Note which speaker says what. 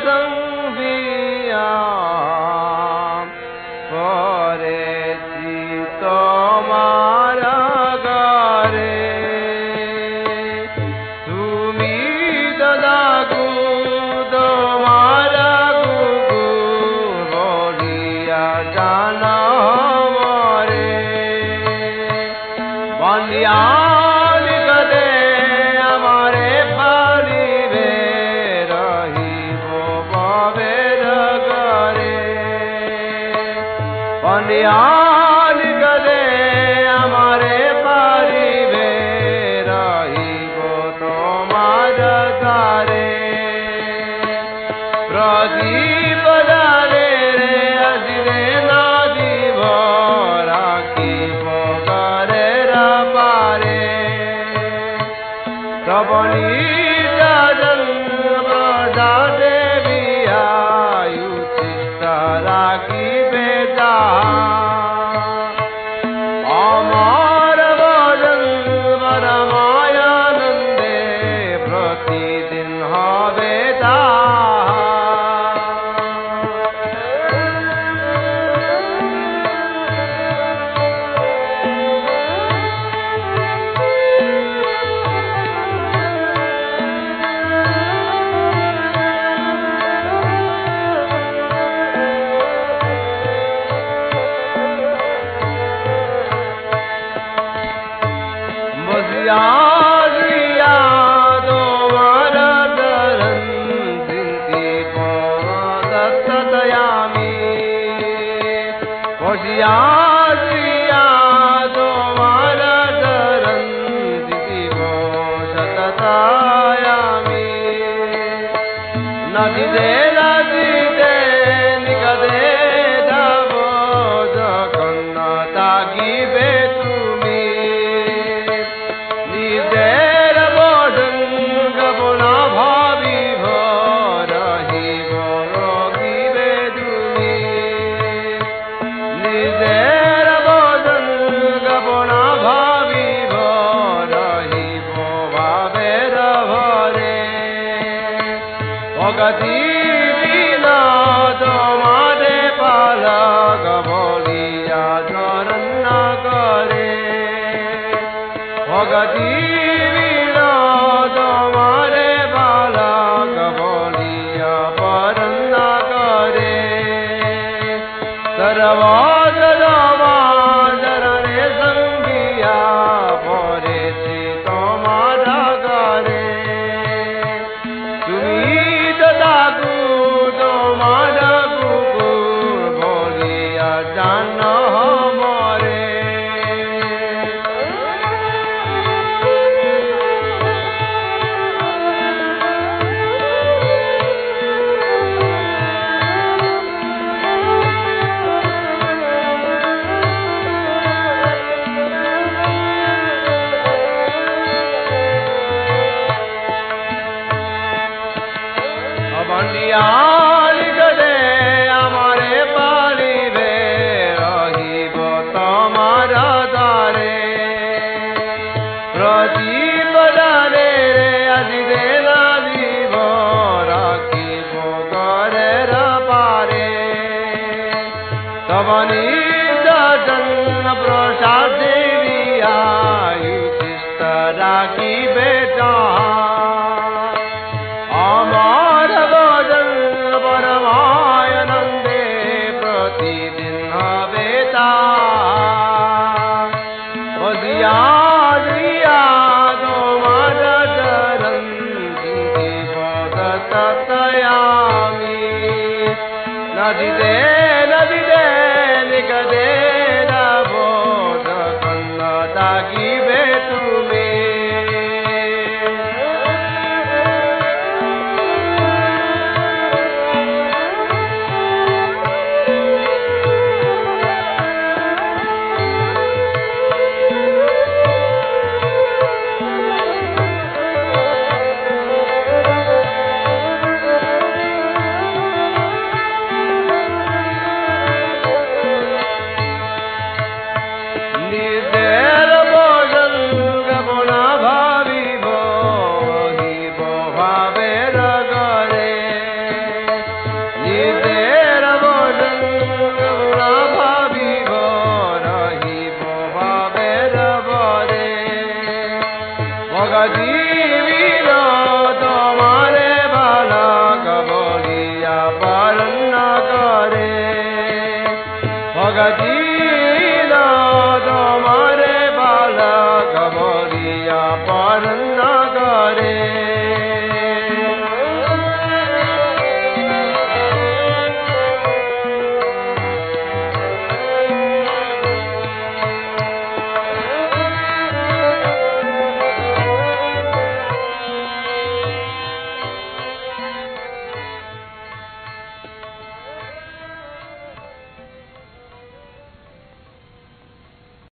Speaker 1: संभिया परेছি তোমার ঘরে তুমি দাদু তোমার গুগু বলিয়া জানা মরে বলিয়া बलियान गले हमारे पारिबे रहिब तोमार घरे प्रदीप डाले रे अजिरे ना दिब राखिब घरेर पारे श्रवणी प्रजा देविया उचिष्ट राखिबे अमर भजन परमानंदे प्रतिदिन हबे ता बसिया तुम्हार चरण चिंती सतयामी बसिया तुम्हार चरण चिंती सतयामी नदी दे निकदे दब जखन तागिबे নিজের বদন গবনা ভাবিব রহিব রগিবে তুমি নিজের বদন গবনা ভাবিব রহিব ভাবের ভরে ভগতি বিনা তোমারে পালক বলিয়া চরণ করে भगती विनोद तुम्हारे बालक बोलिया परन करे सर्वजरे संगिया परेছি তোমার ঘরে তুমি দাদু তোমার কুকুর বলিয়া জানো মরে बलियान गले हमारे पारिबे रहिब तोमार द्वारे प्रदीप डाले रे अजिरे ना दिब राखिब घरेर पारे तबनी जन प्रसाद देविया उचिष्ट राखिबे अमर भजन परमानंदे प्रतिदिन हबे ता बसिया तुम्हार चरण चिंतिब सतयामी नदी दे निकदे